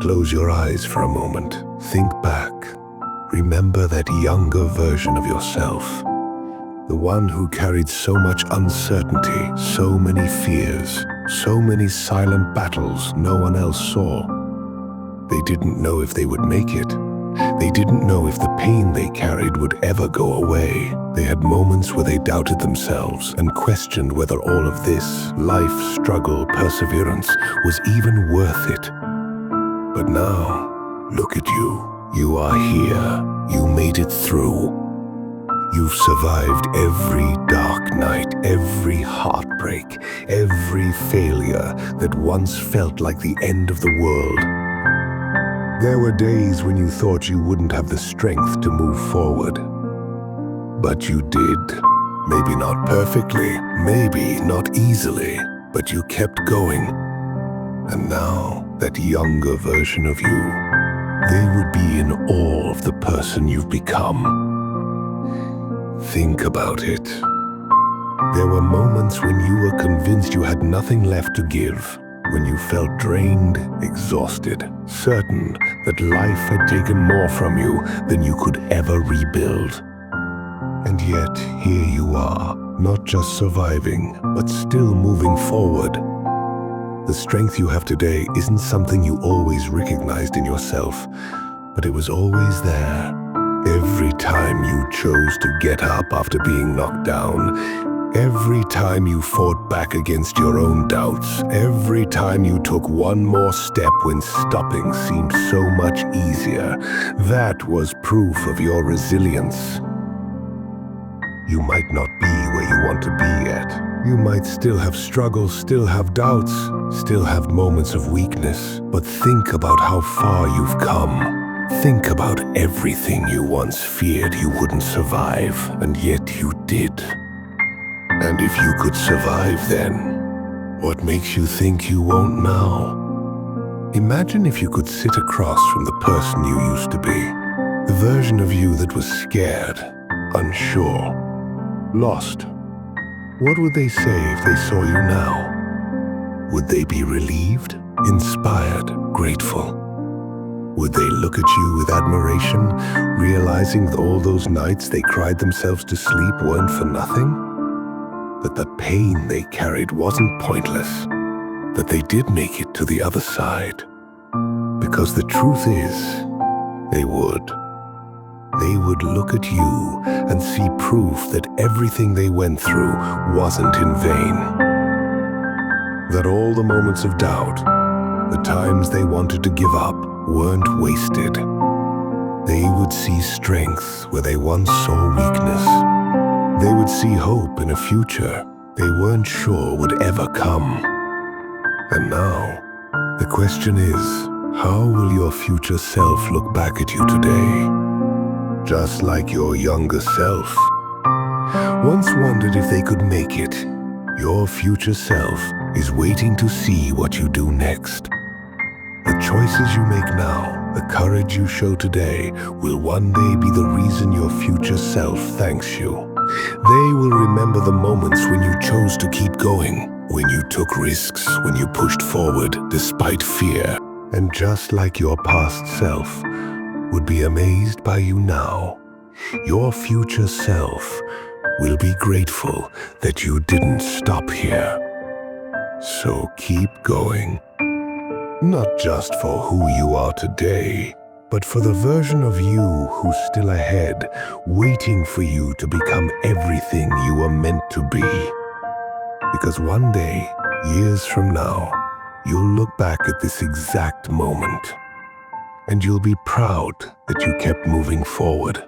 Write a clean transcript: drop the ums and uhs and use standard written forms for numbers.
Close your eyes for a moment. Think back. Remember that younger version of yourself. The one who carried so much uncertainty, so many fears, so many silent battles no one else saw. They didn't know if they would make it. They didn't know if the pain they carried would ever go away. They had moments where they doubted themselves and questioned whether all of this life, struggle, perseverance was even worth it. But now, look at you. You are here. You made it through. You've survived every dark night, every heartbreak, every failure that once felt like the end of the world. There were days when you thought you wouldn't have the strength to move forward. But you did. Maybe not perfectly, maybe not easily, but you kept going. And now, that younger version of you, they would be in awe of the person you've become. Think about it. There were moments when you were convinced you had nothing left to give, when you felt drained, exhausted, certain that life had taken more from you than you could ever rebuild. And yet, here you are, not just surviving, but still moving forward. The strength you have today isn't something you always recognized in yourself, but it was always there. Every time you chose to get up after being knocked down, every time you fought back against your own doubts, every time you took one more step when stopping seemed so much easier, that was proof of your resilience. You might not be where you want to be yet. You might still have struggles, still have doubts, still have moments of weakness, but think about how far you've come. Think about everything you once feared you wouldn't survive, and yet you did. And if you could survive then, what makes you think you won't now? Imagine if you could sit across from the person you used to be, the version of you that was scared, unsure, lost. What would they say if they saw you now? Would they be relieved, inspired, grateful? Would they look at you with admiration, realizing that all those nights they cried themselves to sleep weren't for nothing? That the pain they carried wasn't pointless, that they did make it to the other side? Because the truth is, they would. They would look at you and see proof that everything they went through wasn't in vain. That all the moments of doubt, the times they wanted to give up, weren't wasted. They would see strength where they once saw weakness. They would see hope in a future they weren't sure would ever come. And now, the question is, how will your future self look back at you today? Just like your younger self. Once wondered if they could make it, your future self is waiting to see what you do next. The choices you make now, the courage you show today, will one day be the reason your future self thanks you. They will remember the moments when you chose to keep going, when you took risks, when you pushed forward despite fear. And just like your past self would be amazed by you now, your future self will be grateful that you didn't stop here. So keep going. Not just for who you are today, but for the version of you who's still ahead, waiting for you to become everything you were meant to be. Because one day, years from now, you'll look back at this exact moment, and you'll be proud that you kept moving forward.